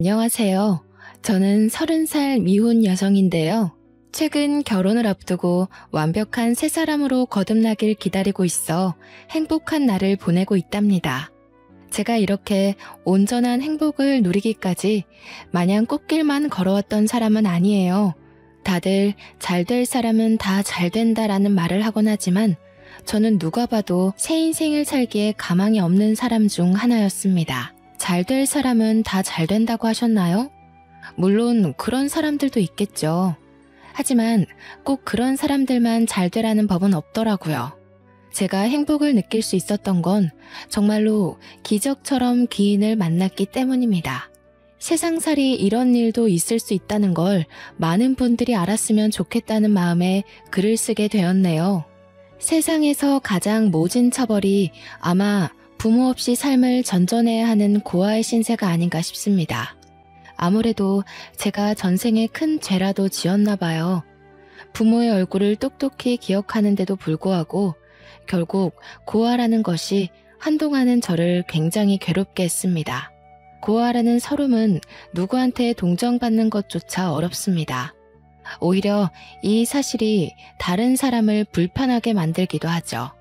안녕하세요. 저는 30살 미혼 여성인데요. 최근 결혼을 앞두고 완벽한 새 사람으로 거듭나길 기다리고 있어 행복한 날을 보내고 있답니다. 제가 이렇게 온전한 행복을 누리기까지 마냥 꽃길만 걸어왔던 사람은 아니에요. 다들 잘 될 사람은 다 잘 된다라는 말을 하곤 하지만 저는 누가 봐도 새 인생을 살기에 가망이 없는 사람 중 하나였습니다. 잘 될 사람은 다 잘 된다고 하셨나요? 물론 그런 사람들도 있겠죠. 하지만 꼭 그런 사람들만 잘 되라는 법은 없더라고요. 제가 행복을 느낄 수 있었던 건 정말로 기적처럼 귀인을 만났기 때문입니다. 세상살이 이런 일도 있을 수 있다는 걸 많은 분들이 알았으면 좋겠다는 마음에 글을 쓰게 되었네요. 세상에서 가장 모진 처벌이 아마 부모 없이 삶을 전전해야 하는 고아의 신세가 아닌가 싶습니다. 아무래도 제가 전생에 큰 죄라도 지었나 봐요. 부모의 얼굴을 똑똑히 기억하는데도 불구하고 결국 고아라는 것이 한동안은 저를 굉장히 괴롭게 했습니다. 고아라는 서름은 누구한테 동정받는 것조차 어렵습니다. 오히려 이 사실이 다른 사람을 불편하게 만들기도 하죠.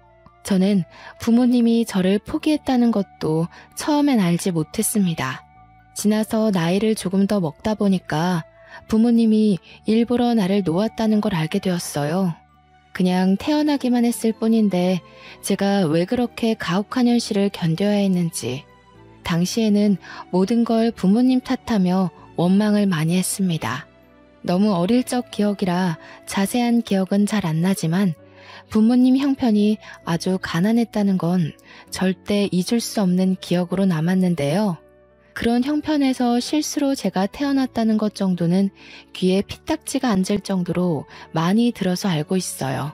저는 부모님이 저를 포기했다는 것도 처음엔 알지 못했습니다. 지나서 나이를 조금 더 먹다 보니까 부모님이 일부러 나를 놓았다는 걸 알게 되었어요. 그냥 태어나기만 했을 뿐인데 제가 왜 그렇게 가혹한 현실을 견뎌야 했는지, 당시에는 모든 걸 부모님 탓하며 원망을 많이 했습니다. 너무 어릴 적 기억이라 자세한 기억은 잘 안 나지만 부모님 형편이 아주 가난했다는 건 절대 잊을 수 없는 기억으로 남았는데요. 그런 형편에서 실수로 제가 태어났다는 것 정도는 귀에 피딱지가 앉을 정도로 많이 들어서 알고 있어요.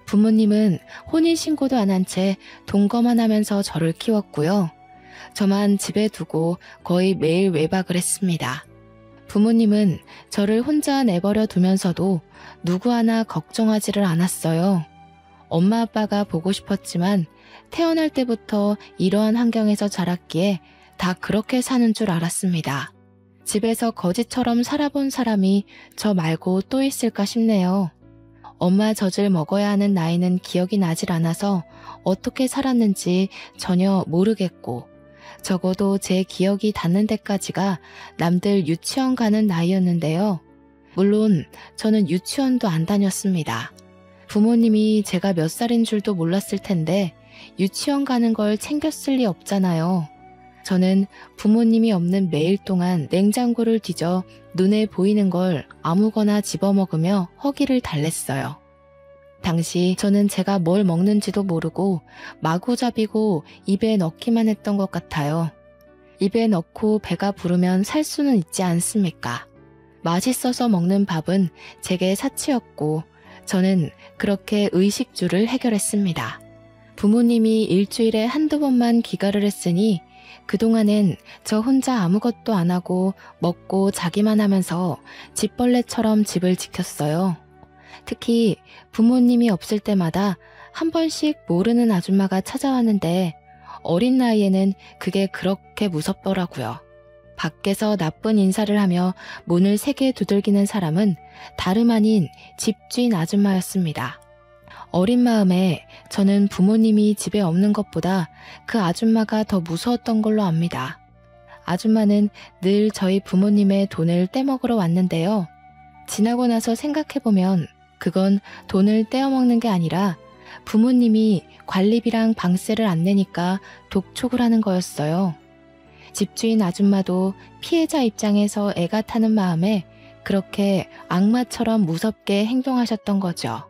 부모님은 혼인신고도 안 한 채 동거만 하면서 저를 키웠고요. 저만 집에 두고 거의 매일 외박을 했습니다. 부모님은 저를 혼자 내버려 두면서도 누구 하나 걱정하지를 않았어요. 엄마 아빠가 보고 싶었지만 태어날 때부터 이러한 환경에서 자랐기에 다 그렇게 사는 줄 알았습니다. 집에서 거지처럼 살아본 사람이 저 말고 또 있을까 싶네요. 엄마 젖을 먹어야 하는 나이는 기억이 나질 않아서 어떻게 살았는지 전혀 모르겠고, 적어도 제 기억이 닿는 데까지가 남들 유치원 가는 나이였는데요. 물론 저는 유치원도 안 다녔습니다. 부모님이 제가 몇 살인 줄도 몰랐을 텐데 유치원 가는 걸 챙겼을 리 없잖아요. 저는 부모님이 없는 매일 동안 냉장고를 뒤져 눈에 보이는 걸 아무거나 집어먹으며 허기를 달랬어요. 당시 저는 제가 뭘 먹는지도 모르고 마구잡이고 입에 넣기만 했던 것 같아요. 입에 넣고 배가 부르면 살 수는 있지 않습니까? 맛있어서 먹는 밥은 제게 사치였고 저는 그렇게 의식주를 해결했습니다. 부모님이 일주일에 한두 번만 귀가를 했으니 그동안엔 저 혼자 아무것도 안 하고 먹고 자기만 하면서 집벌레처럼 집을 지켰어요. 특히 부모님이 없을 때마다 한 번씩 모르는 아줌마가 찾아왔는데 어린 나이에는 그게 그렇게 무섭더라고요. 밖에서 나쁜 인사를 하며 문을 세게 두들기는 사람은 다름 아닌 집주인 아줌마였습니다. 어린 마음에 저는 부모님이 집에 없는 것보다 그 아줌마가 더 무서웠던 걸로 압니다. 아줌마는 늘 저희 부모님의 돈을 떼먹으러 왔는데요. 지나고 나서 생각해보면 그건 돈을 떼어먹는 게 아니라 부모님이 관리비랑 방세를 안 내니까 독촉을 하는 거였어요. 집주인 아줌마도 피해자 입장에서 애가 타는 마음에 그렇게 악마처럼 무섭게 행동하셨던 거죠.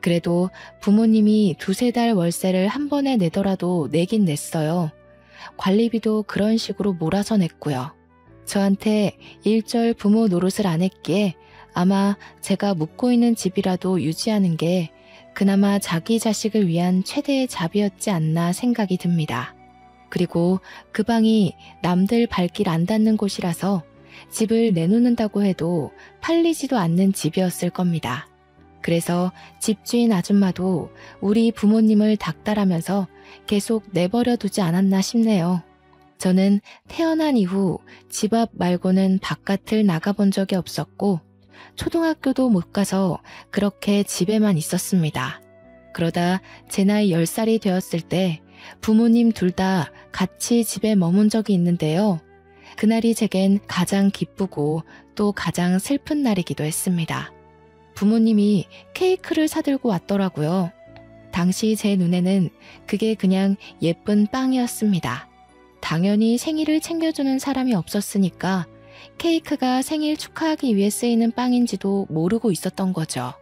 그래도 부모님이 두세 달 월세를 한 번에 내더라도 내긴 냈어요. 관리비도 그런 식으로 몰아서 냈고요. 저한테 일절 부모 노릇을 안 했기에 아마 제가 묵고 있는 집이라도 유지하는 게 그나마 자기 자식을 위한 최대의 자비였지 않나 생각이 듭니다. 그리고 그 방이 남들 발길 안 닿는 곳이라서 집을 내놓는다고 해도 팔리지도 않는 집이었을 겁니다. 그래서 집주인 아줌마도 우리 부모님을 닥달하면서 계속 내버려 두지 않았나 싶네요. 저는 태어난 이후 집 앞 말고는 바깥을 나가본 적이 없었고 초등학교도 못 가서 그렇게 집에만 있었습니다. 그러다 제 나이 10살이 되었을 때 부모님 둘 다 같이 집에 머문 적이 있는데요. 그날이 제겐 가장 기쁘고 또 가장 슬픈 날이기도 했습니다. 부모님이 케이크를 사들고 왔더라고요. 당시 제 눈에는 그게 그냥 예쁜 빵이었습니다. 당연히 생일을 챙겨주는 사람이 없었으니까 케이크가 생일 축하하기 위해 쓰이는 빵인지도 모르고 있었던 거죠.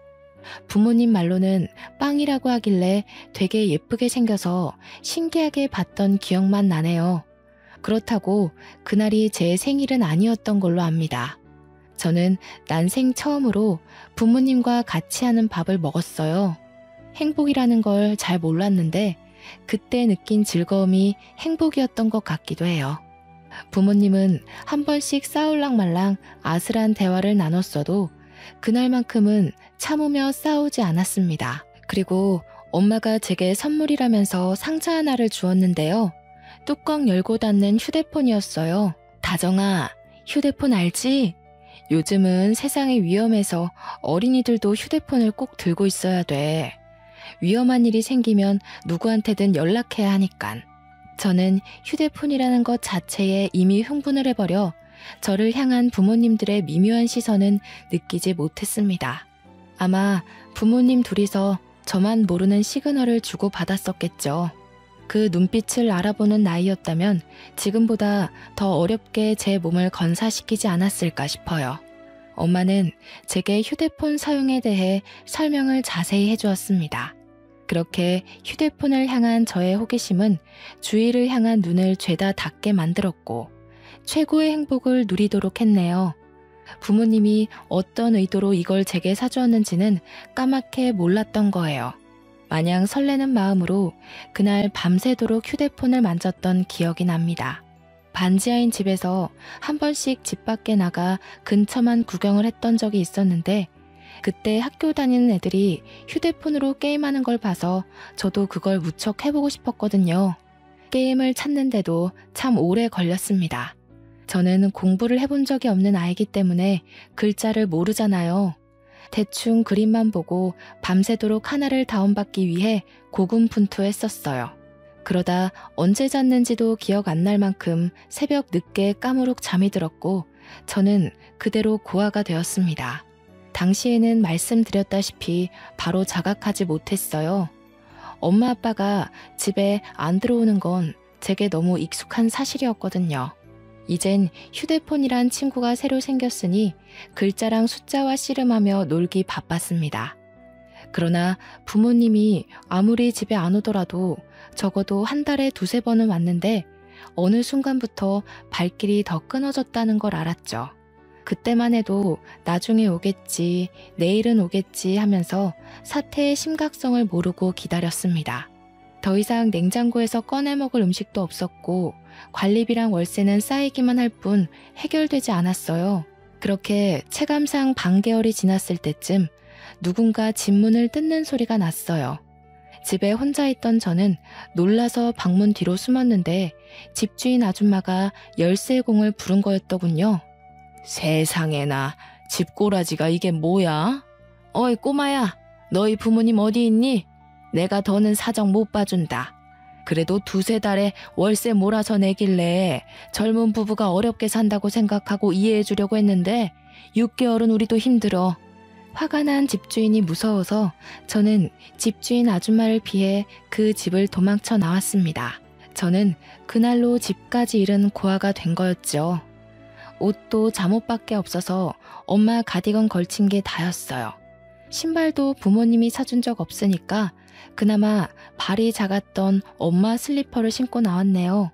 부모님 말로는 빵이라고 하길래 되게 예쁘게 생겨서 신기하게 봤던 기억만 나네요. 그렇다고 그날이 제 생일은 아니었던 걸로 압니다. 저는 난생 처음으로 부모님과 같이 하는 밥을 먹었어요. 행복이라는 걸 잘 몰랐는데 그때 느낀 즐거움이 행복이었던 것 같기도 해요. 부모님은 한 번씩 싸울랑말랑 아슬한 대화를 나눴어도 그날만큼은 참으며 싸우지 않았습니다. 그리고 엄마가 제게 선물이라면서 상자 하나를 주었는데요. 뚜껑 열고 닫는 휴대폰이었어요. 다정아, 휴대폰 알지? 요즘은 세상이 위험해서 어린이들도 휴대폰을 꼭 들고 있어야 돼. 위험한 일이 생기면 누구한테든 연락해야 하니깐. 저는 휴대폰이라는 것 자체에 이미 흥분을 해버려 저를 향한 부모님들의 미묘한 시선은 느끼지 못했습니다. 아마 부모님 둘이서 저만 모르는 시그널을 주고받았었겠죠. 그 눈빛을 알아보는 나이였다면 지금보다 더 어렵게 제 몸을 건사시키지 않았을까 싶어요. 엄마는 제게 휴대폰 사용에 대해 설명을 자세히 해주었습니다. 그렇게 휴대폰을 향한 저의 호기심은 주위를 향한 눈을 죄다 닫게 만들었고 최고의 행복을 누리도록 했네요. 부모님이 어떤 의도로 이걸 제게 사주었는지는 까맣게 몰랐던 거예요. 마냥 설레는 마음으로 그날 밤새도록 휴대폰을 만졌던 기억이 납니다. 반지하인 집에서 한 번씩 집 밖에 나가 근처만 구경을 했던 적이 있었는데 그때 학교 다니는 애들이 휴대폰으로 게임하는 걸 봐서 저도 그걸 무척 해보고 싶었거든요. 게임을 찾는데도 참 오래 걸렸습니다. 저는 공부를 해본 적이 없는 아이기 때문에 글자를 모르잖아요. 대충 그림만 보고 밤새도록 하나를 다운받기 위해 고군분투했었어요. 그러다 언제 잤는지도 기억 안 날 만큼 새벽 늦게 까무룩 잠이 들었고 저는 그대로 고아가 되었습니다. 당시에는 말씀드렸다시피 바로 자각하지 못했어요. 엄마 아빠가 집에 안 들어오는 건 제게 너무 익숙한 사실이었거든요. 이젠 휴대폰이란 친구가 새로 생겼으니 글자랑 숫자와 씨름하며 놀기 바빴습니다. 그러나 부모님이 아무리 집에 안 오더라도 적어도 한 달에 2~3번은 왔는데 어느 순간부터 발길이 더 끊어졌다는 걸 알았죠. 그때만 해도 나중에 오겠지, 내일은 오겠지 하면서 사태의 심각성을 모르고 기다렸습니다. 더 이상 냉장고에서 꺼내 먹을 음식도 없었고 관리비랑 월세는 쌓이기만 할 뿐 해결되지 않았어요. 그렇게 체감상 반개월이 지났을 때쯤 누군가 집 문을 뜯는 소리가 났어요. 집에 혼자 있던 저는 놀라서 방문 뒤로 숨었는데 집주인 아줌마가 열쇠공을 부른 거였더군요. 세상에나, 집꼬라지가 이게 뭐야? 어이 꼬마야, 너희 부모님 어디 있니? 내가 더는 사정 못 봐준다. 그래도 2~3달에 월세 몰아서 내길래 젊은 부부가 어렵게 산다고 생각하고 이해해 주려고 했는데 6개월은 우리도 힘들어. 화가 난 집주인이 무서워서 저는 집주인 아줌마를 피해 그 집을 도망쳐 나왔습니다. 저는 그날로 집까지 잃은 고아가 된 거였죠. 옷도 잠옷밖에 없어서 엄마 가디건 걸친 게 다였어요. 신발도 부모님이 사준 적 없으니까 그나마 발이 작았던 엄마 슬리퍼를 신고 나왔네요.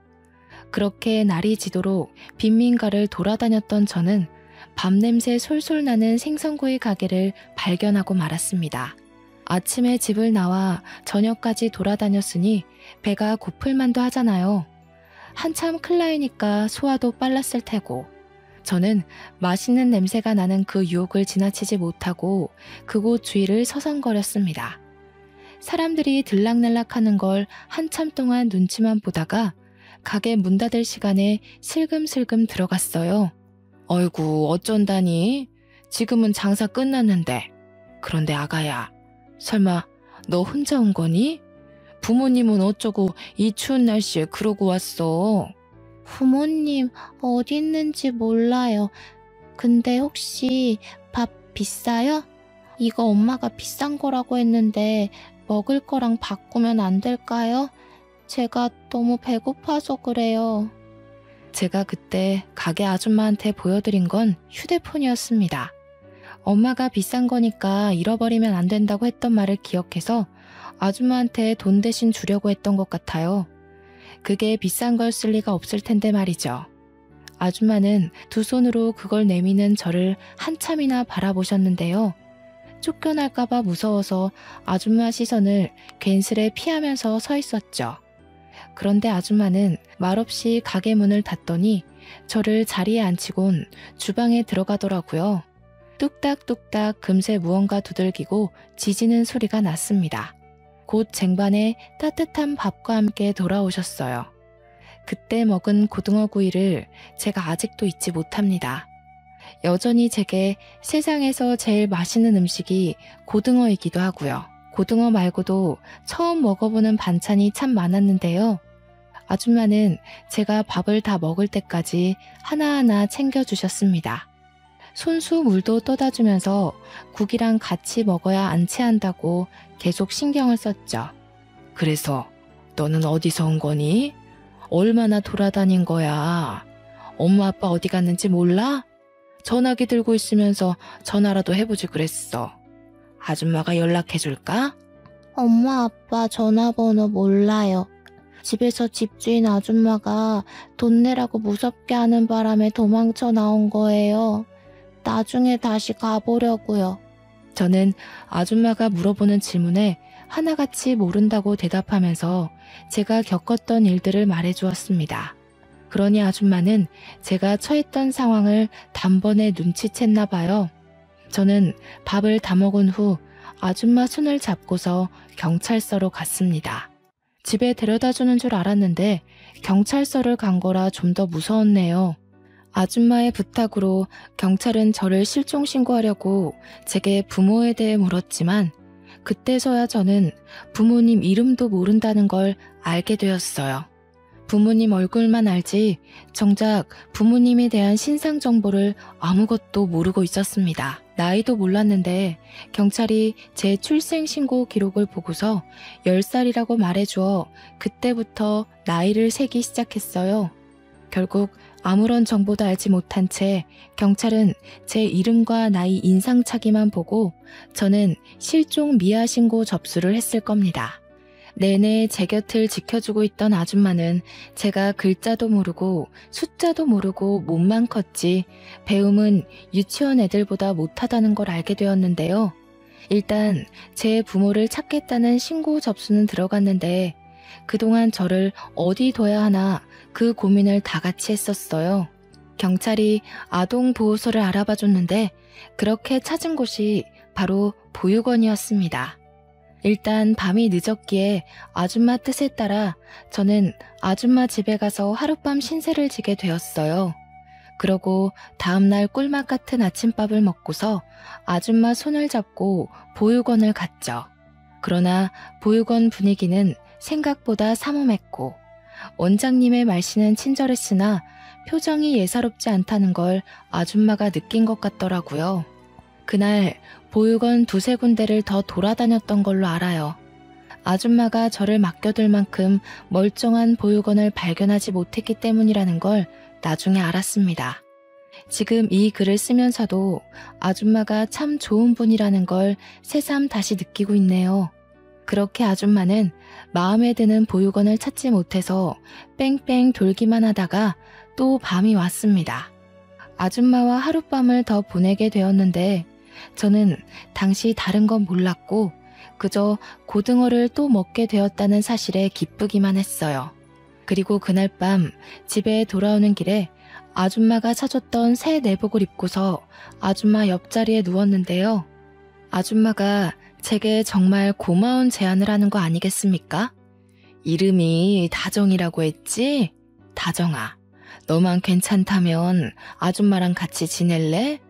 그렇게 날이 지도록 빈민가를 돌아다녔던 저는 밤냄새 솔솔 나는 생선구이 가게를 발견하고 말았습니다. 아침에 집을 나와 저녁까지 돌아다녔으니 배가 고플 만도 하잖아요. 한참 클 나이니까 소화도 빨랐을 테고. 저는 맛있는 냄새가 나는 그 유혹을 지나치지 못하고 그곳 주위를 서성거렸습니다. 사람들이 들락날락하는 걸 한참 동안 눈치만 보다가 가게 문 닫을 시간에 슬금슬금 들어갔어요. 어이구, 어쩐다니? 지금은 장사 끝났는데. 그런데 아가야, 설마 너 혼자 온 거니? 부모님은 어쩌고 이 추운 날씨에 그러고 왔어? 부모님 어디 있는지 몰라요. 근데 혹시 밥 비싸요? 이거 엄마가 비싼 거라고 했는데 먹을 거랑 바꾸면 안 될까요? 제가 너무 배고파서 그래요. 제가 그때 가게 아줌마한테 보여드린 건 휴대폰이었습니다. 엄마가 비싼 거니까 잃어버리면 안 된다고 했던 말을 기억해서 아줌마한테 돈 대신 주려고 했던 것 같아요. 그게 비싼 걸 쓸 리가 없을 텐데 말이죠. 아줌마는 두 손으로 그걸 내미는 저를 한참이나 바라보셨는데요. 쫓겨날까봐 무서워서 아줌마 시선을 괜스레 피하면서 서 있었죠. 그런데 아줌마는 말없이 가게 문을 닫더니 저를 자리에 앉히곤 주방에 들어가더라고요. 뚝딱뚝딱 금세 무언가 두들기고 지지는 소리가 났습니다. 곧 쟁반에 따뜻한 밥과 함께 돌아오셨어요. 그때 먹은 고등어 구이를 제가 아직도 잊지 못합니다. 여전히 제게 세상에서 제일 맛있는 음식이 고등어이기도 하고요. 고등어 말고도 처음 먹어보는 반찬이 참 많았는데요. 아줌마는 제가 밥을 다 먹을 때까지 하나하나 챙겨주셨습니다. 손수 물도 떠다 주면서 국이랑 같이 먹어야 안 체한다고 계속 신경을 썼죠. 그래서 너는 어디서 온 거니? 얼마나 돌아다닌 거야? 엄마 아빠 어디 갔는지 몰라? 전화기 들고 있으면서 전화라도 해보지 그랬어. 아줌마가 연락해줄까? 엄마 아빠 전화번호 몰라요. 집에서 집주인 아줌마가 돈 내라고 무섭게 하는 바람에 도망쳐 나온 거예요. 나중에 다시 가보려고요. 저는 아줌마가 물어보는 질문에 하나같이 모른다고 대답하면서 제가 겪었던 일들을 말해주었습니다. 그러니 아줌마는 제가 처했던 상황을 단번에 눈치챘나 봐요. 저는 밥을 다 먹은 후 아줌마 손을 잡고서 경찰서로 갔습니다. 집에 데려다주는 줄 알았는데 경찰서를 간 거라 좀 더 무서웠네요. 아줌마의 부탁으로 경찰은 저를 실종 신고하려고 제게 부모에 대해 물었지만 그때서야 저는 부모님 이름도 모른다는 걸 알게 되었어요. 부모님 얼굴만 알지 정작 부모님에 대한 신상 정보를 아무것도 모르고 있었습니다. 나이도 몰랐는데 경찰이 제 출생신고 기록을 보고서 10살이라고 말해주어 그때부터 나이를 세기 시작했어요. 결국 아무런 정보도 알지 못한 채 경찰은 제 이름과 나이 인상착의만 보고 저는 실종 미아 신고 접수를 했을 겁니다. 내내 제 곁을 지켜주고 있던 아줌마는 제가 글자도 모르고 숫자도 모르고 몸만 컸지 배움은 유치원 애들보다 못하다는 걸 알게 되었는데요. 일단 제 부모를 찾겠다는 신고 접수는 들어갔는데 그동안 저를 어디 둬야 하나 그 고민을 다 같이 했었어요. 경찰이 아동보호소를 알아봐 줬는데 그렇게 찾은 곳이 바로 보육원이었습니다. 일단 밤이 늦었기에 아줌마 뜻에 따라 저는 아줌마 집에 가서 하룻밤 신세를 지게 되었어요. 그러고 다음날 꿀맛 같은 아침밥을 먹고서 아줌마 손을 잡고 보육원을 갔죠. 그러나 보육원 분위기는 생각보다 삼엄했고 원장님의 말씨는 친절했으나 표정이 예사롭지 않다는 걸 아줌마가 느낀 것 같더라고요. 그날 보육원 두세 군데를 더 돌아다녔던 걸로 알아요. 아줌마가 저를 맡겨둘 만큼 멀쩡한 보육원을 발견하지 못했기 때문이라는 걸 나중에 알았습니다. 지금 이 글을 쓰면서도 아줌마가 참 좋은 분이라는 걸 새삼 다시 느끼고 있네요. 그렇게 아줌마는 마음에 드는 보육원을 찾지 못해서 뺑뺑 돌기만 하다가 또 밤이 왔습니다. 아줌마와 하룻밤을 더 보내게 되었는데 저는 당시 다른 건 몰랐고 그저 고등어를 또 먹게 되었다는 사실에 기쁘기만 했어요. 그리고 그날 밤 집에 돌아오는 길에 아줌마가 사줬던 새 내복을 입고서 아줌마 옆자리에 누웠는데요. 아줌마가 제게 정말 고마운 제안을 하는 거 아니겠습니까? 이름이 다정이라고 했지? 다정아, 너만 괜찮다면 아줌마랑 같이 지낼래?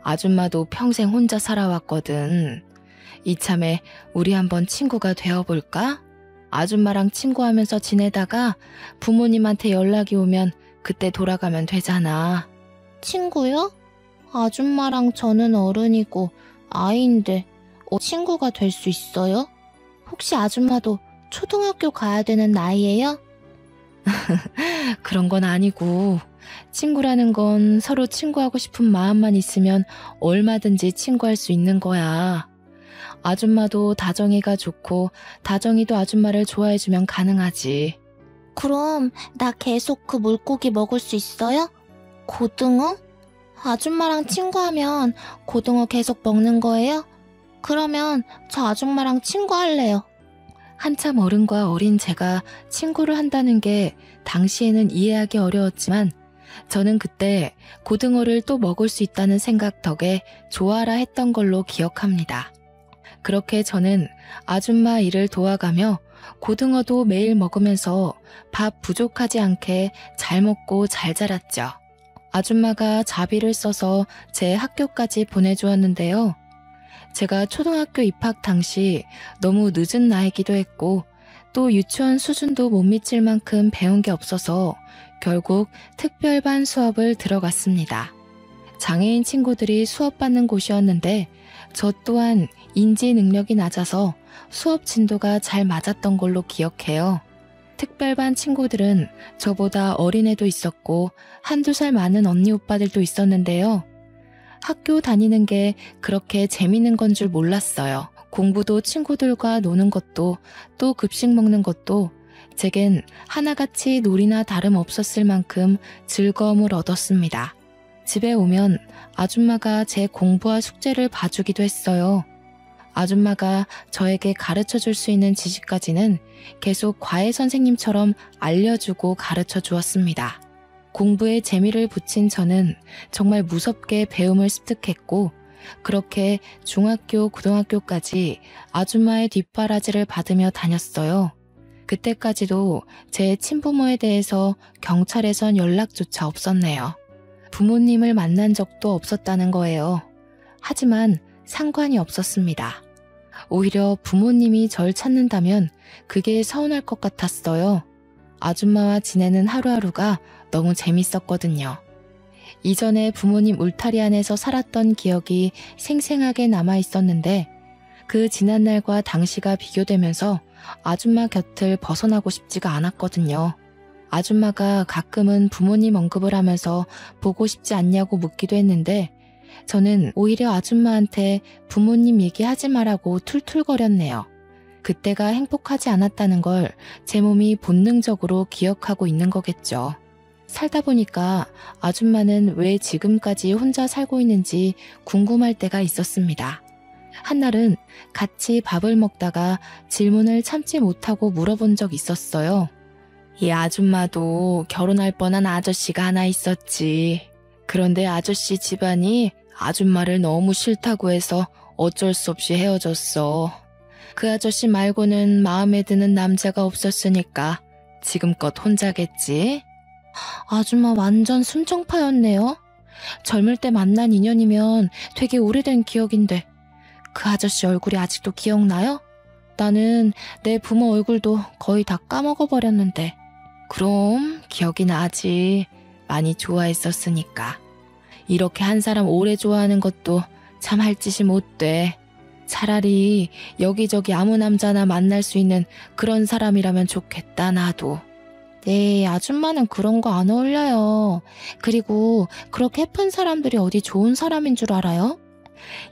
아줌마도 평생 혼자 살아왔거든. 이참에 우리 한번 친구가 되어볼까? 아줌마랑 친구하면서 지내다가 부모님한테 연락이 오면 그때 돌아가면 되잖아. 친구요? 아줌마랑 저는 어른이고 아이인데 친구가 될 수 있어요? 혹시 아줌마도 초등학교 가야 되는 나이예요? 그런 건 아니고 친구라는 건 서로 친구하고 싶은 마음만 있으면 얼마든지 친구할 수 있는 거야. 아줌마도 다정이가 좋고 다정이도 아줌마를 좋아해주면 가능하지. 그럼 나 계속 그 물고기 먹을 수 있어요? 고등어? 아줌마랑 친구하면 고등어 계속 먹는 거예요? 그러면 저 아줌마랑 친구할래요. 한참 어른과 어린 제가 친구를 한다는 게 당시에는 이해하기 어려웠지만 저는 그때 고등어를 또 먹을 수 있다는 생각 덕에 좋아라 했던 걸로 기억합니다. 그렇게 저는 아줌마 일을 도와가며 고등어도 매일 먹으면서 밥 부족하지 않게 잘 먹고 잘 자랐죠. 아줌마가 자비를 써서 제 학교까지 보내주었는데요. 제가 초등학교 입학 당시 너무 늦은 나이기도 했고 또 유치원 수준도 못 미칠 만큼 배운 게 없어서 결국 특별반 수업을 들어갔습니다. 장애인 친구들이 수업받는 곳이었는데 저 또한 인지 능력이 낮아서 수업 진도가 잘 맞았던 걸로 기억해요. 특별반 친구들은 저보다 어린애도 있었고 한두 살 많은 언니 오빠들도 있었는데요. 학교 다니는 게 그렇게 재밌는 건 줄 몰랐어요. 공부도 친구들과 노는 것도 또 급식 먹는 것도 제겐 하나같이 놀이나 다름없었을 만큼 즐거움을 얻었습니다. 집에 오면 아줌마가 제 공부와 숙제를 봐주기도 했어요. 아줌마가 저에게 가르쳐 줄 수 있는 지식까지는 계속 과외 선생님처럼 알려주고 가르쳐 주었습니다. 공부에 재미를 붙인 저는 정말 무섭게 배움을 습득했고 그렇게 중학교, 고등학교까지 아줌마의 뒷바라지를 받으며 다녔어요. 그때까지도 제 친부모에 대해서 경찰에선 연락조차 없었네요. 부모님을 만난 적도 없었다는 거예요. 하지만 상관이 없었습니다. 오히려 부모님이 절 찾는다면 그게 서운할 것 같았어요. 아줌마와 지내는 하루하루가 너무 재밌었거든요. 이전에 부모님 울타리 안에서 살았던 기억이 생생하게 남아 있었는데 그 지난날과 당시가 비교되면서 아줌마 곁을 벗어나고 싶지가 않았거든요. 아줌마가 가끔은 부모님 언급을 하면서 보고 싶지 않냐고 묻기도 했는데 저는 오히려 아줌마한테 부모님 얘기하지 말라고 툴툴거렸네요. 그때가 행복하지 않았다는 걸 제 몸이 본능적으로 기억하고 있는 거겠죠. 살다 보니까 아줌마는 왜 지금까지 혼자 살고 있는지 궁금할 때가 있었습니다. 한날은 같이 밥을 먹다가 질문을 참지 못하고 물어본 적 있었어요. 이 아줌마도 결혼할 뻔한 아저씨가 하나 있었지. 그런데 아저씨 집안이 아줌마를 너무 싫다고 해서 어쩔 수 없이 헤어졌어. 그 아저씨 말고는 마음에 드는 남자가 없었으니까 지금껏 혼자겠지? 아줌마 완전 순정파였네요. 젊을 때 만난 인연이면 되게 오래된 기억인데 그 아저씨 얼굴이 아직도 기억나요? 나는 내 부모 얼굴도 거의 다 까먹어버렸는데. 그럼 기억이 나지. 많이 좋아했었으니까. 이렇게 한 사람 오래 좋아하는 것도 참 할 짓이 못 돼. 차라리 여기저기 아무 남자나 만날 수 있는 그런 사람이라면 좋겠다, 나도. 네, 아줌마는 그런 거 안 어울려요. 그리고 그렇게 예쁜 사람들이 어디 좋은 사람인 줄 알아요?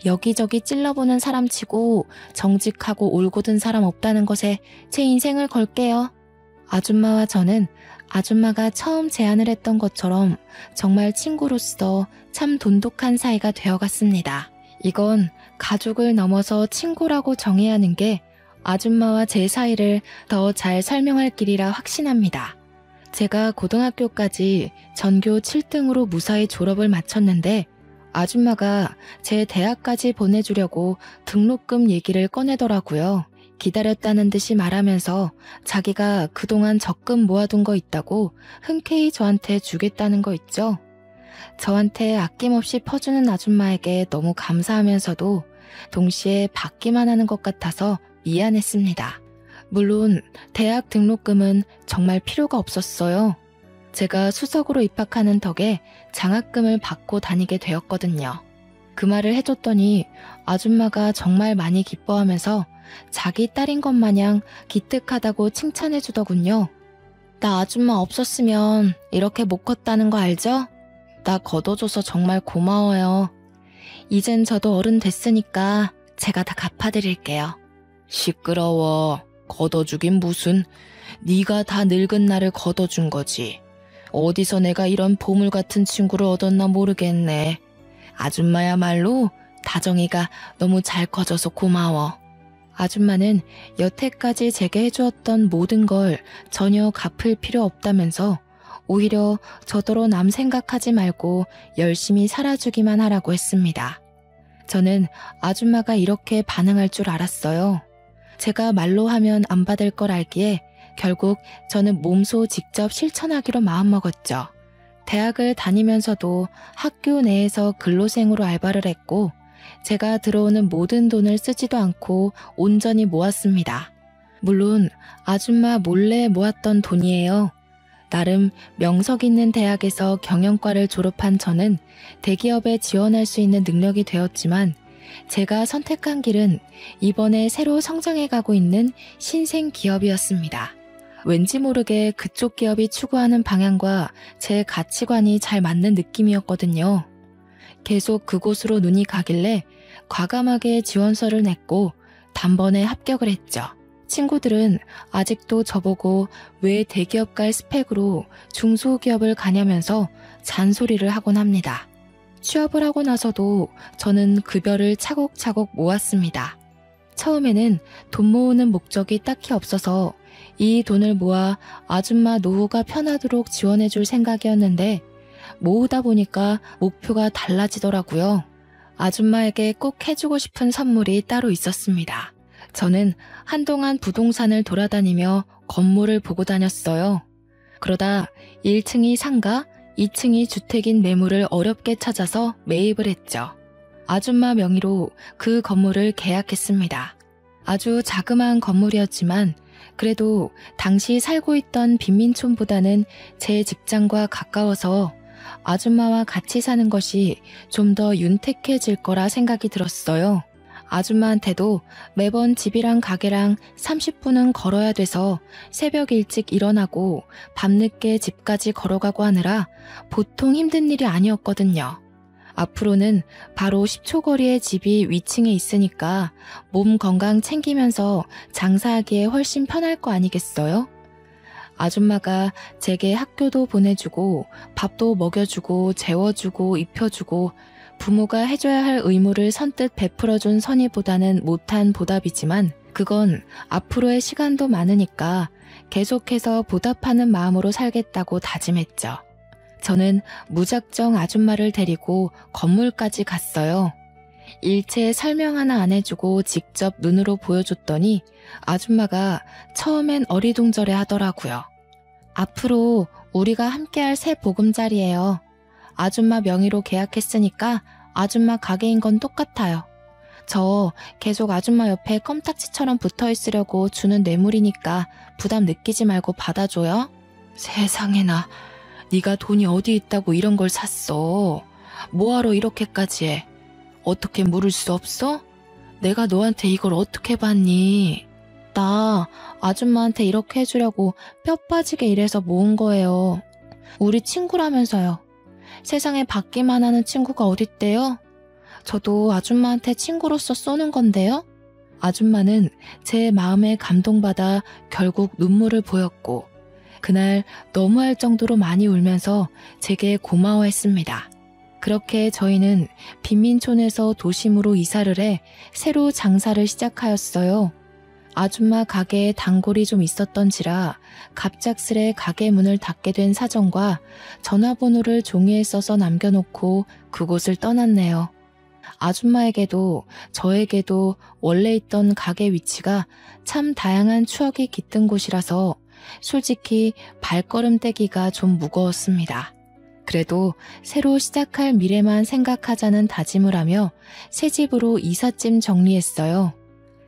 여기저기 찔러보는 사람 치고 정직하고 올곧은 사람 없다는 것에 제 인생을 걸게요. 아줌마와 저는 아줌마가 처음 제안을 했던 것처럼 정말 친구로서 참 돈독한 사이가 되어갔습니다. 이건 가족을 넘어서 친구라고 정해야 하는 게 아줌마와 제 사이를 더 잘 설명할 길이라 확신합니다. 제가 고등학교까지 전교 7등으로 무사히 졸업을 마쳤는데 아줌마가 제 대학까지 보내주려고 등록금 얘기를 꺼내더라고요. 기다렸다는 듯이 말하면서 자기가 그동안 적금 모아둔 거 있다고 흔쾌히 저한테 주겠다는 거 있죠. 저한테 아낌없이 퍼주는 아줌마에게 너무 감사하면서도 동시에 받기만 하는 것 같아서 미안했습니다. 물론 대학 등록금은 정말 필요가 없었어요. 제가 수석으로 입학하는 덕에 장학금을 받고 다니게 되었거든요. 그 말을 해줬더니 아줌마가 정말 많이 기뻐하면서 자기 딸인 것 마냥 기특하다고 칭찬해주더군요. 나 아줌마 없었으면 이렇게 못 컸다는 거 알죠? 나 걷어줘서 정말 고마워요. 이젠 저도 어른 됐으니까 제가 다 갚아드릴게요. 시끄러워. 걷어주긴 무슨. 네가 다 늙은 나를 걷어준 거지. 어디서 내가 이런 보물 같은 친구를 얻었나 모르겠네. 아줌마야말로 다정이가 너무 잘 커져서 고마워. 아줌마는 여태까지 제게 해주었던 모든 걸 전혀 갚을 필요 없다면서 오히려 저더러 남 생각하지 말고 열심히 살아주기만 하라고 했습니다. 저는 아줌마가 이렇게 반응할 줄 알았어요. 제가 말로 하면 안 받을 걸 알기에 결국 저는 몸소 직접 실천하기로 마음먹었죠. 대학을 다니면서도 학교 내에서 근로생으로 알바를 했고 제가 들어오는 모든 돈을 쓰지도 않고 온전히 모았습니다. 물론 아줌마 몰래 모았던 돈이에요. 나름 명석 있는 대학에서 경영과를 졸업한 저는 대기업에 지원할 수 있는 능력이 되었지만 제가 선택한 길은 이번에 새로 성장해 가고 있는 신생 기업이었습니다. 왠지 모르게 그쪽 기업이 추구하는 방향과 제 가치관이 잘 맞는 느낌이었거든요. 계속 그곳으로 눈이 가길래 과감하게 지원서를 냈고 단번에 합격을 했죠. 친구들은 아직도 저보고 왜 대기업 갈 스펙으로 중소기업을 가냐면서 잔소리를 하곤 합니다. 취업을 하고 나서도 저는 급여를 차곡차곡 모았습니다. 처음에는 돈 모으는 목적이 딱히 없어서 이 돈을 모아 아줌마 노후가 편하도록 지원해줄 생각이었는데 모으다 보니까 목표가 달라지더라고요. 아줌마에게 꼭 해주고 싶은 선물이 따로 있었습니다. 저는 한동안 부동산을 돌아다니며 건물을 보고 다녔어요. 그러다 1층이 상가, 2층이 주택인 매물을 어렵게 찾아서 매입을 했죠. 아줌마 명의로 그 건물을 계약했습니다. 아주 자그마한 건물이었지만 그래도 당시 살고 있던 빈민촌보다는 제 직장과 가까워서 아줌마와 같이 사는 것이 좀 더 윤택해질 거라 생각이 들었어요. 아줌마한테도 매번 집이랑 가게랑 30분은 걸어야 돼서 새벽 일찍 일어나고 밤늦게 집까지 걸어가고 하느라 보통 힘든 일이 아니었거든요. 앞으로는 바로 10초 거리의 집이 위층에 있으니까 몸 건강 챙기면서 장사하기에 훨씬 편할 거 아니겠어요? 아줌마가 제게 학교도 보내주고 밥도 먹여주고 재워주고 입혀주고 부모가 해줘야 할 의무를 선뜻 베풀어준 선의보다는 못한 보답이지만 그건 앞으로의 시간도 많으니까 계속해서 보답하는 마음으로 살겠다고 다짐했죠. 저는 무작정 아줌마를 데리고 건물까지 갔어요. 일체 설명 하나 안 해주고 직접 눈으로 보여줬더니 아줌마가 처음엔 어리둥절해 하더라고요. 앞으로 우리가 함께할 새 보금자리예요. 아줌마 명의로 계약했으니까 아줌마 가게인 건 똑같아요. 저 계속 아줌마 옆에 껌딱지처럼 붙어있으려고 주는 뇌물이니까 부담 느끼지 말고 받아줘요. 세상에나, 네가 돈이 어디 있다고 이런 걸 샀어. 뭐하러 이렇게까지 해? 어떻게 물을 수 없어? 내가 너한테 이걸 어떻게 받니? 나 아줌마한테 이렇게 해주려고 뼈 빠지게 일해서 모은 거예요. 우리 친구라면서요. 세상에 받기만 하는 친구가 어딨대요? 저도 아줌마한테 친구로서 쏘는 건데요. 아줌마는 제 마음에 감동받아 결국 눈물을 보였고 그날 너무할 정도로 많이 울면서 제게 고마워했습니다. 그렇게 저희는 빈민촌에서 도심으로 이사를 해 새로 장사를 시작하였어요. 아줌마 가게에 단골이 좀 있었던지라 갑작스레 가게 문을 닫게 된 사정과 전화번호를 종이에 써서 남겨놓고 그곳을 떠났네요. 아줌마에게도 저에게도 원래 있던 가게 위치가 참 다양한 추억이 깃든 곳이라서 솔직히 발걸음 떼기가 좀 무거웠습니다. 그래도 새로 시작할 미래만 생각하자는 다짐을 하며 새 집으로 이삿짐 정리했어요.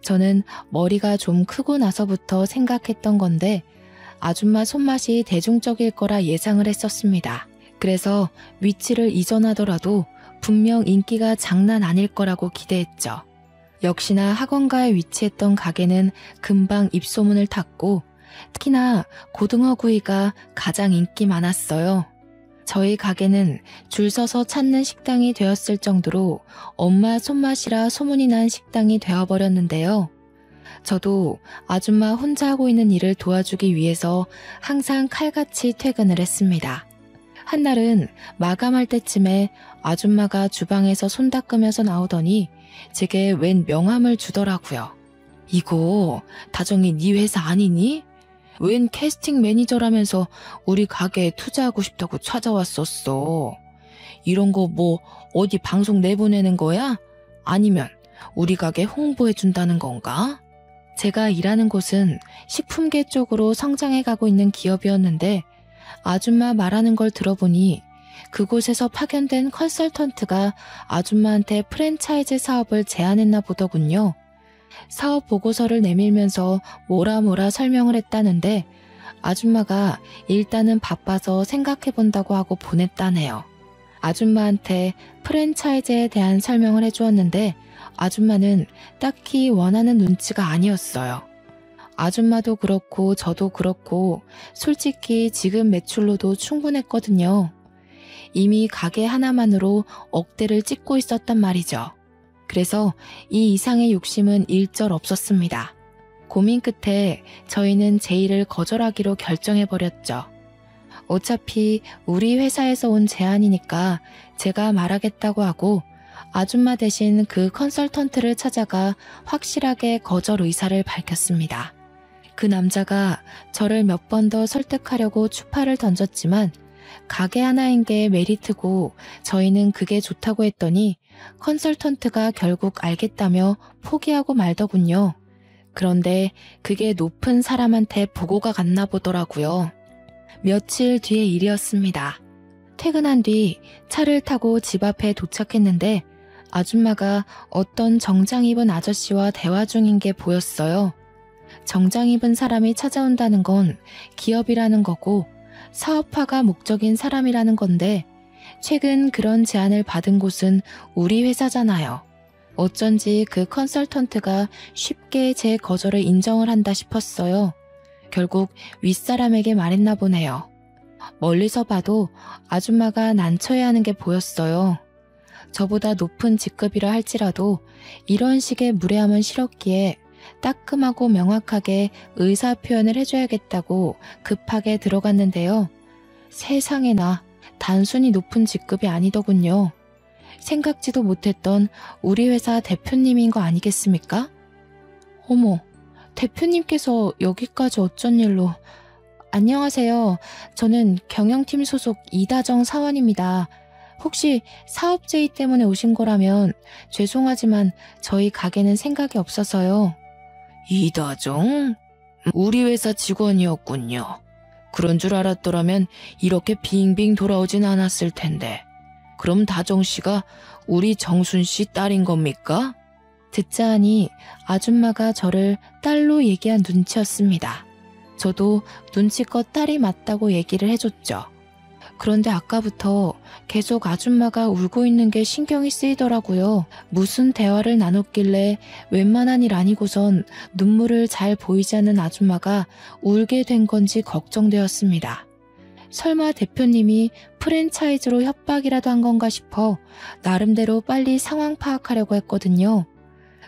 저는 머리가 좀 크고 나서부터 생각했던 건데 아줌마 손맛이 대중적일 거라 예상을 했었습니다. 그래서 위치를 이전하더라도 분명 인기가 장난 아닐 거라고 기대했죠. 역시나 학원가에 위치했던 가게는 금방 입소문을 탔고 특히나 고등어 구이가 가장 인기 많았어요. 저희 가게는 줄 서서 찾는 식당이 되었을 정도로 엄마 손맛이라 소문이 난 식당이 되어버렸는데요. 저도 아줌마 혼자 하고 있는 일을 도와주기 위해서 항상 칼같이 퇴근을 했습니다. 한날은 마감할 때쯤에 아줌마가 주방에서 손 닦으면서 나오더니 제게 웬 명함을 주더라고요. 이거 다정이 네 회사 아니니? 웬 캐스팅 매니저라면서 우리 가게에 투자하고 싶다고 찾아왔었어. 이런 거 뭐 어디 방송 내보내는 거야? 아니면 우리 가게 홍보해준다는 건가? 제가 일하는 곳은 식품계 쪽으로 성장해가고 있는 기업이었는데 아줌마 말하는 걸 들어보니 그곳에서 파견된 컨설턴트가 아줌마한테 프랜차이즈 사업을 제안했나 보더군요. 사업 보고서를 내밀면서 뭐라 설명을 했다는데 아줌마가 일단은 바빠서 생각해본다고 하고 보냈다네요. 아줌마한테 프랜차이즈에 대한 설명을 해주었는데 아줌마는 딱히 원하는 눈치가 아니었어요. 아줌마도 그렇고 저도 그렇고 솔직히 지금 매출로도 충분했거든요. 이미 가게 하나만으로 억대를 찍고 있었단 말이죠. 그래서 이 이상의 욕심은 일절 없었습니다. 고민 끝에 저희는 제의를 거절하기로 결정해버렸죠. 어차피 우리 회사에서 온 제안이니까 제가 말하겠다고 하고 아줌마 대신 그 컨설턴트를 찾아가 확실하게 거절 의사를 밝혔습니다. 그 남자가 저를 몇 번 더 설득하려고 추파를 던졌지만 가게 하나인 게 메리트고 저희는 그게 좋다고 했더니 컨설턴트가 결국 알겠다며 포기하고 말더군요. 그런데 그게 높은 사람한테 보고가 갔나 보더라고요. 며칠 뒤의 일이었습니다. 퇴근한 뒤 차를 타고 집 앞에 도착했는데 아줌마가 어떤 정장 입은 아저씨와 대화 중인 게 보였어요. 정장 입은 사람이 찾아온다는 건 기업이라는 거고 사업화가 목적인 사람이라는 건데 최근 그런 제안을 받은 곳은 우리 회사잖아요. 어쩐지 그 컨설턴트가 쉽게 제 거절을 인정을 한다 싶었어요. 결국 윗사람에게 말했나 보네요. 멀리서 봐도 아줌마가 난처해하는 게 보였어요. 저보다 높은 직급이라 할지라도 이런 식의 무례함은 싫었기에 따끔하고 명확하게 의사 표현을 해줘야겠다고 급하게 들어갔는데요. 세상에나 단순히 높은 직급이 아니더군요. 생각지도 못했던 우리 회사 대표님인 거 아니겠습니까? 어머, 대표님께서 여기까지 어쩐 일로... 안녕하세요. 저는 경영팀 소속 이다정 사원입니다. 혹시 사업 제의 때문에 오신 거라면 죄송하지만 저희 가게는 생각이 없어서요. 이다정? 우리 회사 직원이었군요. 그런 줄 알았더라면 이렇게 빙빙 돌아오진 않았을 텐데. 그럼 다정씨가 우리 정순씨 딸인 겁니까? 듣자 하니 아줌마가 저를 딸로 얘기한 눈치였습니다. 저도 눈치껏 딸이 맞다고 얘기를 해줬죠. 그런데 아까부터 계속 아줌마가 울고 있는 게 신경이 쓰이더라고요. 무슨 대화를 나눴길래 웬만한 일 아니고선 눈물을 잘 보이지 않는 아줌마가 울게 된 건지 걱정되었습니다. 설마 대표님이 프랜차이즈로 협박이라도 한 건가 싶어 나름대로 빨리 상황 파악하려고 했거든요.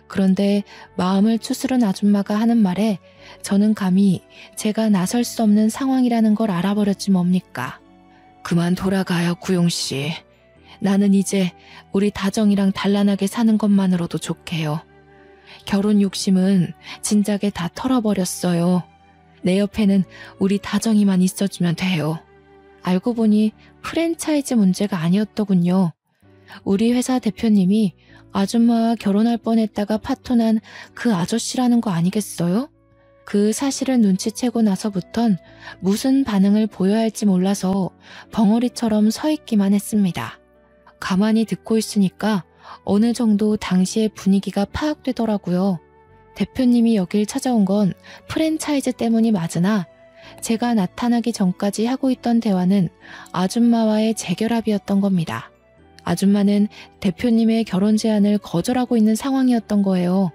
그런데 마음을 추스른 아줌마가 하는 말에 저는 감히 제가 나설 수 없는 상황이라는 걸 알아버렸지 뭡니까. 그만 돌아가요, 구용씨. 나는 이제 우리 다정이랑 단란하게 사는 것만으로도 좋게요. 결혼 욕심은 진작에 다 털어버렸어요. 내 옆에는 우리 다정이만 있어주면 돼요. 알고 보니 프랜차이즈 문제가 아니었더군요. 우리 회사 대표님이 아줌마와 결혼할 뻔했다가 파토난 그 아저씨라는 거 아니겠어요? 그 사실을 눈치채고 나서부턴 무슨 반응을 보여야 할지 몰라서 벙어리처럼 서 있기만 했습니다. 가만히 듣고 있으니까 어느 정도 당시의 분위기가 파악되더라고요. 대표님이 여길 찾아온 건 프랜차이즈 때문이 맞으나 제가 나타나기 전까지 하고 있던 대화는 아줌마와의 재결합이었던 겁니다. 아줌마는 대표님의 결혼 제안을 거절하고 있는 상황이었던 거예요.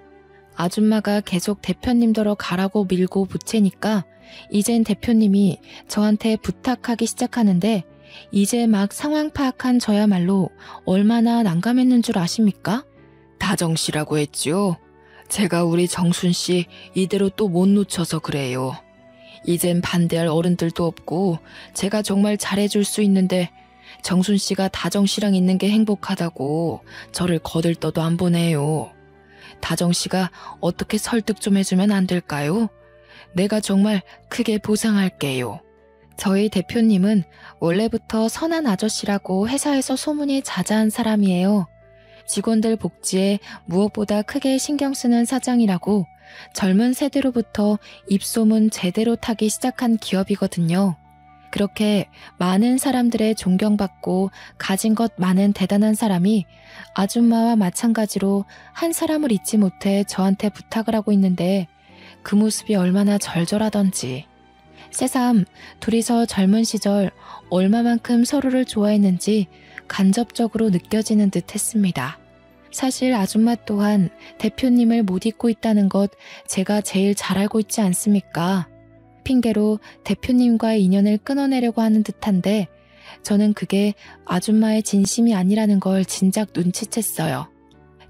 아줌마가 계속 대표님더러 가라고 밀고 부채니까 이젠 대표님이 저한테 부탁하기 시작하는데 이제 막 상황 파악한 저야말로 얼마나 난감했는 줄 아십니까? 다정씨라고 했죠. 제가 우리 정순씨 이대로 또 못 놓쳐서 그래요. 이젠 반대할 어른들도 없고 제가 정말 잘해줄 수 있는데 정순씨가 다정씨랑 있는 게 행복하다고 저를 거들떠도 안 보내요. 다정씨가 어떻게 설득 좀 해주면 안 될까요? 내가 정말 크게 보상할게요. 저희 대표님은 원래부터 선한 아저씨라고 회사에서 소문이 자자한 사람이에요. 직원들 복지에 무엇보다 크게 신경 쓰는 사장이라고 젊은 세대로부터 입소문 제대로 타기 시작한 기업이거든요. 그렇게 많은 사람들의 존경받고 가진 것 많은 대단한 사람이 아줌마와 마찬가지로 한 사람을 잊지 못해 저한테 부탁을 하고 있는데 그 모습이 얼마나 절절하던지. 새삼 둘이서 젊은 시절 얼마만큼 서로를 좋아했는지 간접적으로 느껴지는 듯 했습니다. 사실 아줌마 또한 대표님을 못 잊고 있다는 것 제가 제일 잘 알고 있지 않습니까? 핑계로 대표님과의 인연을 끊어내려고 하는 듯한데 저는 그게 아줌마의 진심이 아니라는 걸 진작 눈치챘어요.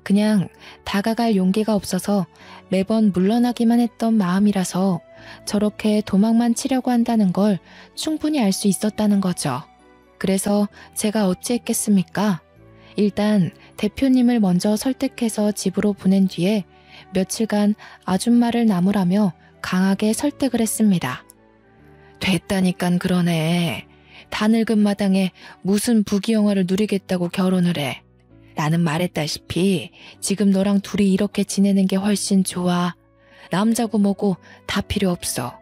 그냥 다가갈 용기가 없어서 매번 물러나기만 했던 마음이라서 저렇게 도망만 치려고 한다는 걸 충분히 알 수 있었다는 거죠. 그래서 제가 어찌했겠습니까? 일단 대표님을 먼저 설득해서 집으로 보낸 뒤에 며칠간 아줌마를 나무라며 강하게 설득을 했습니다. 됐다니깐 그러네. 다 늙은 마당에 무슨 부귀영화를 누리겠다고 결혼을 해. 나는 말했다시피 지금 너랑 둘이 이렇게 지내는 게 훨씬 좋아. 남자고 뭐고 다 필요 없어.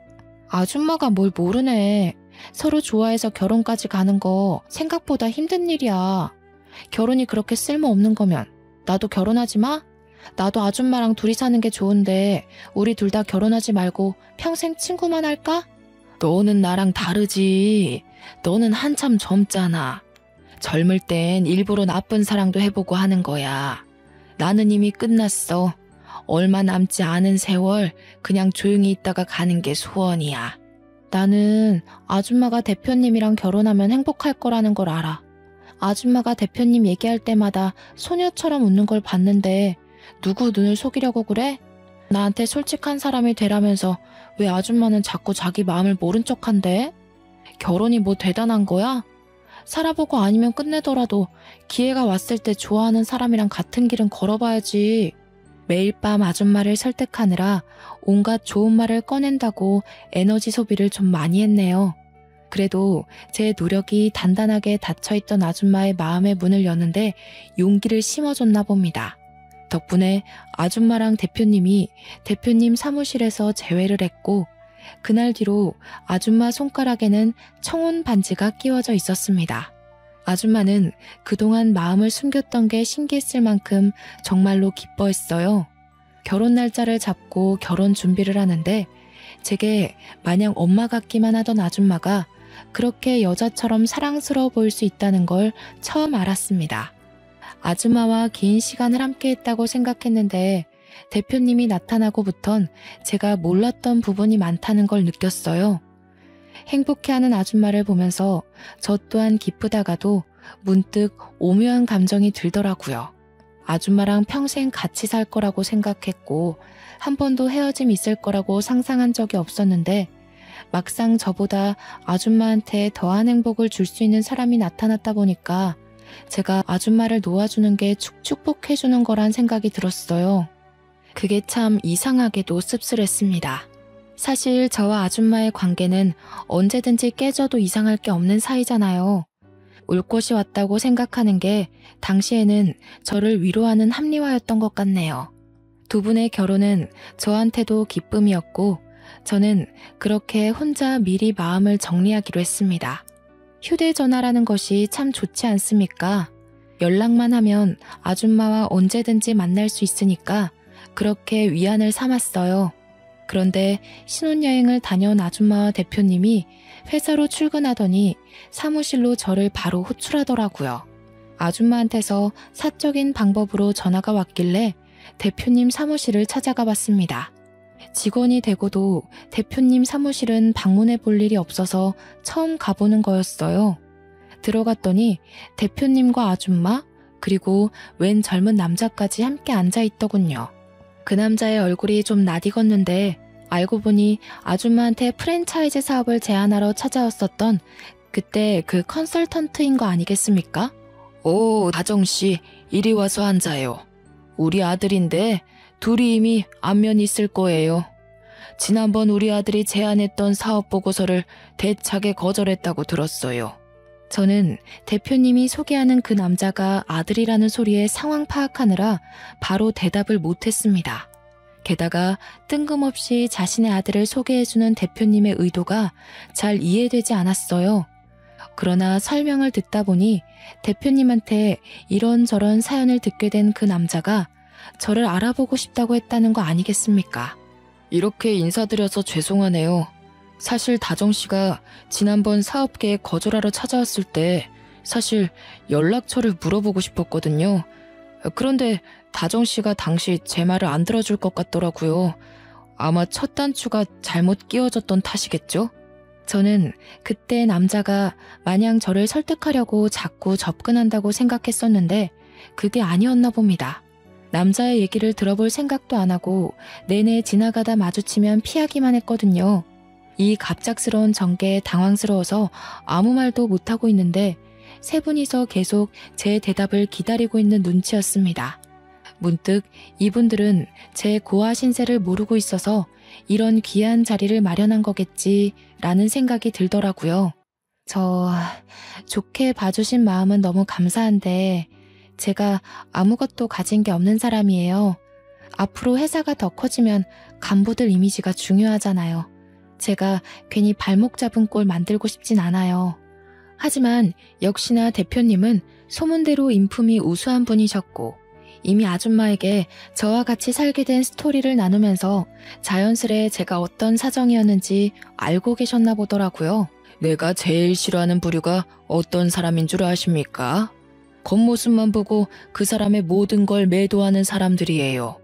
아줌마가 뭘 모르네. 서로 좋아해서 결혼까지 가는 거 생각보다 힘든 일이야. 결혼이 그렇게 쓸모없는 거면 나도 결혼하지 마? 나도 아줌마랑 둘이 사는 게 좋은데 우리 둘 다 결혼하지 말고 평생 친구만 할까? 너는 나랑 다르지. 너는 한참 젊잖아. 젊을 땐 일부러 나쁜 사랑도 해보고 하는 거야. 나는 이미 끝났어. 얼마 남지 않은 세월 그냥 조용히 있다가 가는 게 소원이야. 나는 아줌마가 대표님이랑 결혼하면 행복할 거라는 걸 알아. 아줌마가 대표님 얘기할 때마다 소녀처럼 웃는 걸 봤는데 누구 눈을 속이려고 그래? 나한테 솔직한 사람이 되라면서 왜 아줌마는 자꾸 자기 마음을 모른 척한대? 결혼이 뭐 대단한 거야? 살아보고 아니면 끝내더라도 기회가 왔을 때 좋아하는 사람이랑 같은 길은 걸어봐야지. 매일 밤 아줌마를 설득하느라 온갖 좋은 말을 꺼낸다고 에너지 소비를 좀 많이 했네요. 그래도 제 노력이 단단하게 닫혀있던 아줌마의 마음의 문을 여는데 용기를 심어줬나 봅니다. 덕분에 아줌마랑 대표님이 대표님 사무실에서 재회를 했고 그날 뒤로 아줌마 손가락에는 청혼 반지가 끼워져 있었습니다. 아줌마는 그동안 마음을 숨겼던 게 신기했을 만큼 정말로 기뻐했어요. 결혼 날짜를 잡고 결혼 준비를 하는데 제게 마냥 엄마 같기만 하던 아줌마가 그렇게 여자처럼 사랑스러워 보일 수 있다는 걸 처음 알았습니다. 아줌마와 긴 시간을 함께 했다고 생각했는데 대표님이 나타나고부턴 제가 몰랐던 부분이 많다는 걸 느꼈어요. 행복해하는 아줌마를 보면서 저 또한 기쁘다가도 문득 오묘한 감정이 들더라고요. 아줌마랑 평생 같이 살 거라고 생각했고 한 번도 헤어짐 있을 거라고 상상한 적이 없었는데 막상 저보다 아줌마한테 더한 행복을 줄 수 있는 사람이 나타났다 보니까 제가 아줌마를 놓아주는 게 축복해주는 거란 생각이 들었어요. 그게 참 이상하게도 씁쓸했습니다. 사실 저와 아줌마의 관계는 언제든지 깨져도 이상할 게 없는 사이잖아요. 올 것이 왔다고 생각하는 게 당시에는 저를 위로하는 합리화였던 것 같네요. 두 분의 결혼은 저한테도 기쁨이었고 저는 그렇게 혼자 미리 마음을 정리하기로 했습니다. 휴대전화라는 것이 참 좋지 않습니까? 연락만 하면 아줌마와 언제든지 만날 수 있으니까 그렇게 위안을 삼았어요. 그런데 신혼여행을 다녀온 아줌마와 대표님이 회사로 출근하더니 사무실로 저를 바로 호출하더라고요. 아줌마한테서 사적인 방법으로 전화가 왔길래 대표님 사무실을 찾아가 봤습니다. 직원이 되고도 대표님 사무실은 방문해 볼 일이 없어서 처음 가보는 거였어요. 들어갔더니 대표님과 아줌마 그리고 웬 젊은 남자까지 함께 앉아 있더군요. 그 남자의 얼굴이 좀 낯익었는데 알고 보니 아줌마한테 프랜차이즈 사업을 제안하러 찾아왔었던 그때 그 컨설턴트인 거 아니겠습니까? 오, 다정씨, 이리 와서 앉아요. 우리 아들인데 둘이 이미 안면이 있을 거예요. 지난번 우리 아들이 제안했던 사업 보고서를 대차게 거절했다고 들었어요. 저는 대표님이 소개하는 그 남자가 아들이라는 소리에 상황 파악하느라 바로 대답을 못했습니다. 게다가 뜬금없이 자신의 아들을 소개해주는 대표님의 의도가 잘 이해되지 않았어요. 그러나 설명을 듣다 보니 대표님한테 이런저런 사연을 듣게 된 그 남자가 저를 알아보고 싶다고 했다는 거 아니겠습니까? 이렇게 인사드려서 죄송하네요. 사실 다정씨가 지난번 사업 계획 거절하러 찾아왔을 때 사실 연락처를 물어보고 싶었거든요. 그런데 다정씨가 당시 제 말을 안 들어줄 것 같더라고요. 아마 첫 단추가 잘못 끼워졌던 탓이겠죠? 저는 그때 남자가 마냥 저를 설득하려고 자꾸 접근한다고 생각했었는데 그게 아니었나 봅니다. 남자의 얘기를 들어볼 생각도 안 하고 내내 지나가다 마주치면 피하기만 했거든요. 이 갑작스러운 전개에 당황스러워서 아무 말도 못하고 있는데 세 분이서 계속 제 대답을 기다리고 있는 눈치였습니다. 문득 이분들은 제 고아 신세를 모르고 있어서 이런 귀한 자리를 마련한 거겠지라는 생각이 들더라고요. 좋게 봐주신 마음은 너무 감사한데 제가 아무것도 가진 게 없는 사람이에요. 앞으로 회사가 더 커지면 간부들 이미지가 중요하잖아요. 제가 괜히 발목 잡은 꼴 만들고 싶진 않아요. 하지만 역시나 대표님은 소문대로 인품이 우수한 분이셨고 이미 아줌마에게 저와 같이 살게 된 스토리를 나누면서 자연스레 제가 어떤 사정이었는지 알고 계셨나 보더라고요. 내가 제일 싫어하는 부류가 어떤 사람인 줄 아십니까? 겉모습만 보고 그 사람의 모든 걸 매도하는 사람들이에요.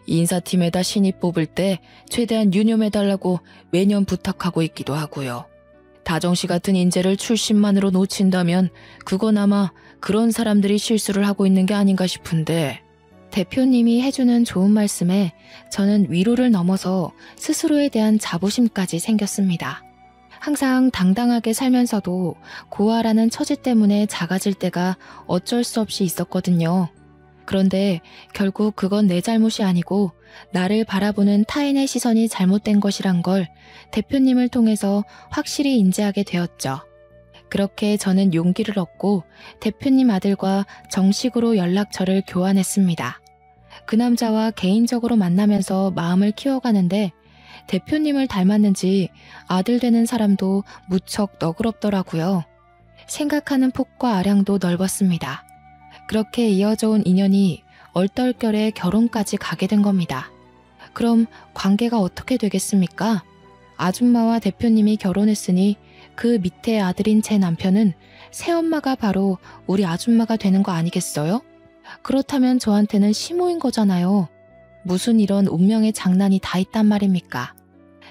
인사팀에다 신입 뽑을 때 최대한 유념해달라고 매년 부탁하고 있기도 하고요. 다정씨 같은 인재를 출신만으로 놓친다면 그건 아마 그런 사람들이 실수를 하고 있는 게 아닌가 싶은데 대표님이 해주는 좋은 말씀에 저는 위로를 넘어서 스스로에 대한 자부심까지 생겼습니다. 항상 당당하게 살면서도 고아라는 처지 때문에 작아질 때가 어쩔 수 없이 있었거든요. 그런데 결국 그건 내 잘못이 아니고 나를 바라보는 타인의 시선이 잘못된 것이란 걸 대표님을 통해서 확실히 인지하게 되었죠. 그렇게 저는 용기를 얻고 대표님 아들과 정식으로 연락처를 교환했습니다. 그 남자와 개인적으로 만나면서 마음을 키워가는데 대표님을 닮았는지 아들 되는 사람도 무척 너그럽더라고요. 생각하는 폭과 아량도 넓었습니다. 그렇게 이어져 온 인연이 얼떨결에 결혼까지 가게 된 겁니다. 그럼 관계가 어떻게 되겠습니까? 아줌마와 대표님이 결혼했으니 그 밑에 아들인 제 남편은 새엄마가 바로 우리 아줌마가 되는 거 아니겠어요? 그렇다면 저한테는 시모인 거잖아요. 무슨 이런 운명의 장난이 다 있단 말입니까?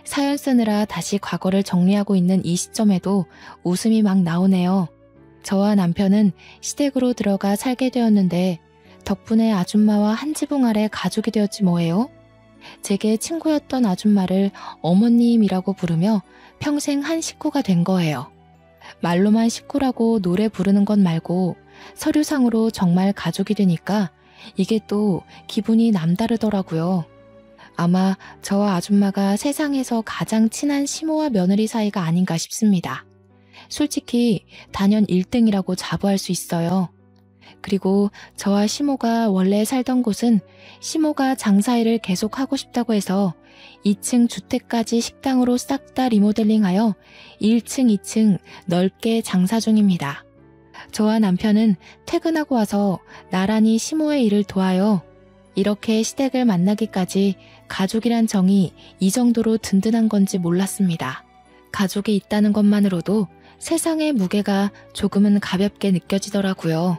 사연 쓰느라 다시 과거를 정리하고 있는 이 시점에도 웃음이 막 나오네요. 저와 남편은 시댁으로 들어가 살게 되었는데 덕분에 아줌마와 한 지붕 아래 가족이 되었지 뭐예요? 제게 친구였던 아줌마를 어머님이라고 부르며 평생 한 식구가 된 거예요. 말로만 식구라고 노래 부르는 것 말고 서류상으로 정말 가족이 되니까 이게 또 기분이 남다르더라고요. 아마 저와 아줌마가 세상에서 가장 친한 시모와 며느리 사이가 아닌가 싶습니다. 솔직히 단연 1등이라고 자부할 수 있어요. 그리고 저와 시모가 원래 살던 곳은 시모가 장사일을 계속 하고 싶다고 해서 2층 주택까지 식당으로 싹 다 리모델링하여 1층, 2층 넓게 장사 중입니다. 저와 남편은 퇴근하고 와서 나란히 시모의 일을 도와요. 이렇게 시댁을 만나기까지 가족이란 정이 이 정도로 든든한 건지 몰랐습니다. 가족이 있다는 것만으로도 세상의 무게가 조금은 가볍게 느껴지더라고요.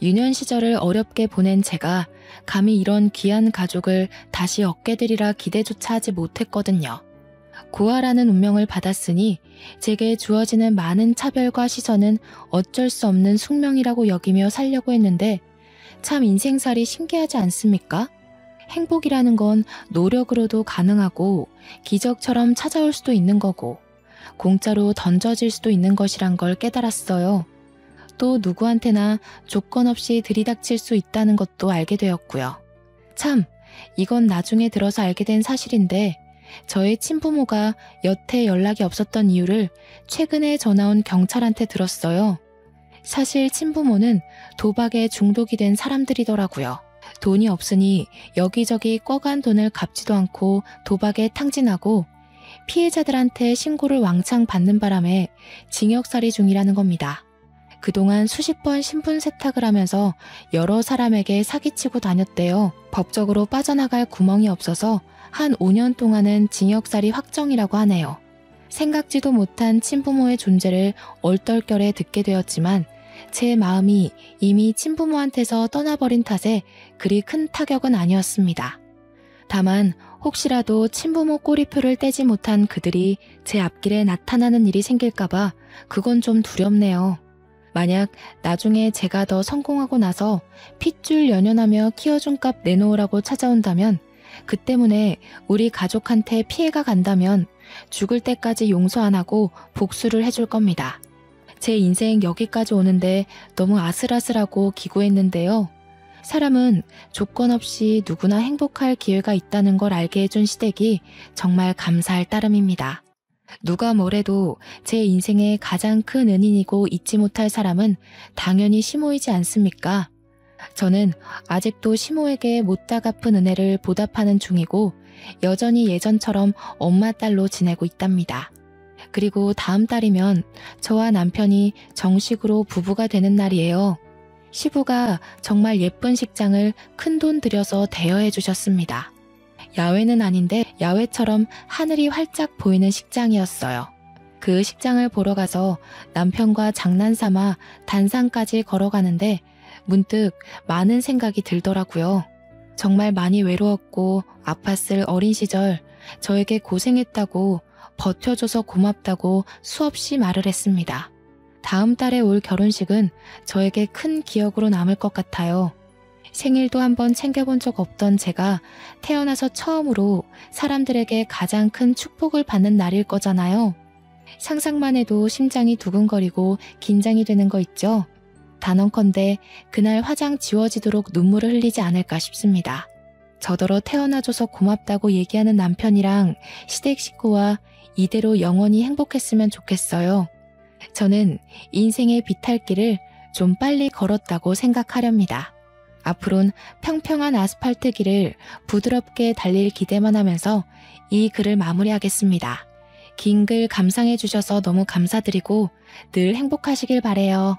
유년 시절을 어렵게 보낸 제가 감히 이런 귀한 가족을 다시 얻게 되리라 기대조차 하지 못했거든요. 고아라는 운명을 받았으니 제게 주어지는 많은 차별과 시선은 어쩔 수 없는 숙명이라고 여기며 살려고 했는데 참 인생살이 신기하지 않습니까? 행복이라는 건 노력으로도 가능하고 기적처럼 찾아올 수도 있는 거고 공짜로 던져질 수도 있는 것이란 걸 깨달았어요. 또 누구한테나 조건 없이 들이닥칠 수 있다는 것도 알게 되었고요. 참, 이건 나중에 들어서 알게 된 사실인데 저의 친부모가 여태 연락이 없었던 이유를 최근에 전화온 경찰한테 들었어요. 사실 친부모는 도박에 중독이 된 사람들이더라고요. 돈이 없으니 여기저기 꿔간 돈을 갚지도 않고 도박에 탕진하고 피해자들한테 신고를 왕창 받는 바람에 징역살이 중이라는 겁니다. 그동안 수십 번 신분 세탁을 하면서 여러 사람에게 사기치고 다녔대요. 법적으로 빠져나갈 구멍이 없어서 한 5년 동안은 징역살이 확정이라고 하네요. 생각지도 못한 친부모의 존재를 얼떨결에 듣게 되었지만 제 마음이 이미 친부모한테서 떠나버린 탓에 그리 큰 타격은 아니었습니다. 다만 혹시라도 친부모 꼬리표를 떼지 못한 그들이 제 앞길에 나타나는 일이 생길까봐 그건 좀 두렵네요. 만약 나중에 제가 더 성공하고 나서 핏줄 연연하며 키워준 값 내놓으라고 찾아온다면 그 때문에 우리 가족한테 피해가 간다면 죽을 때까지 용서 안 하고 복수를 해줄 겁니다. 제 인생 여기까지 오는데 너무 아슬아슬하고 기구했는데요. 사람은 조건 없이 누구나 행복할 기회가 있다는 걸 알게 해준 시댁이 정말 감사할 따름입니다. 누가 뭐래도 제 인생의 가장 큰 은인이고 잊지 못할 사람은 당연히 시모이지 않습니까? 저는 아직도 시모에게 못다 갚은 은혜를 보답하는 중이고 여전히 예전처럼 엄마 딸로 지내고 있답니다. 그리고 다음 달이면 저와 남편이 정식으로 부부가 되는 날이에요. 시부가 정말 예쁜 식장을 큰돈 들여서 대여해 주셨습니다. 야외는 아닌데 야외처럼 하늘이 활짝 보이는 식장이었어요. 그 식장을 보러 가서 남편과 장난삼아 단상까지 걸어가는데 문득 많은 생각이 들더라고요. 정말 많이 외로웠고 아팠을 어린 시절 저에게 고생했다고 버텨줘서 고맙다고 수없이 말을 했습니다. 다음 달에 올 결혼식은 저에게 큰 기억으로 남을 것 같아요. 생일도 한번 챙겨본 적 없던 제가 태어나서 처음으로 사람들에게 가장 큰 축복을 받는 날일 거잖아요. 상상만 해도 심장이 두근거리고 긴장이 되는 거 있죠? 단언컨대 그날 화장 지워지도록 눈물을 흘리지 않을까 싶습니다. 저더러 태어나줘서 고맙다고 얘기하는 남편이랑 시댁 식구와 이대로 영원히 행복했으면 좋겠어요. 저는 인생의 비탈길을 좀 빨리 걸었다고 생각하렵니다. 앞으론 평평한 아스팔트 길을 부드럽게 달릴 기대만 하면서 이 글을 마무리하겠습니다. 긴 글 감상해 주셔서 너무 감사드리고 늘 행복하시길 바래요.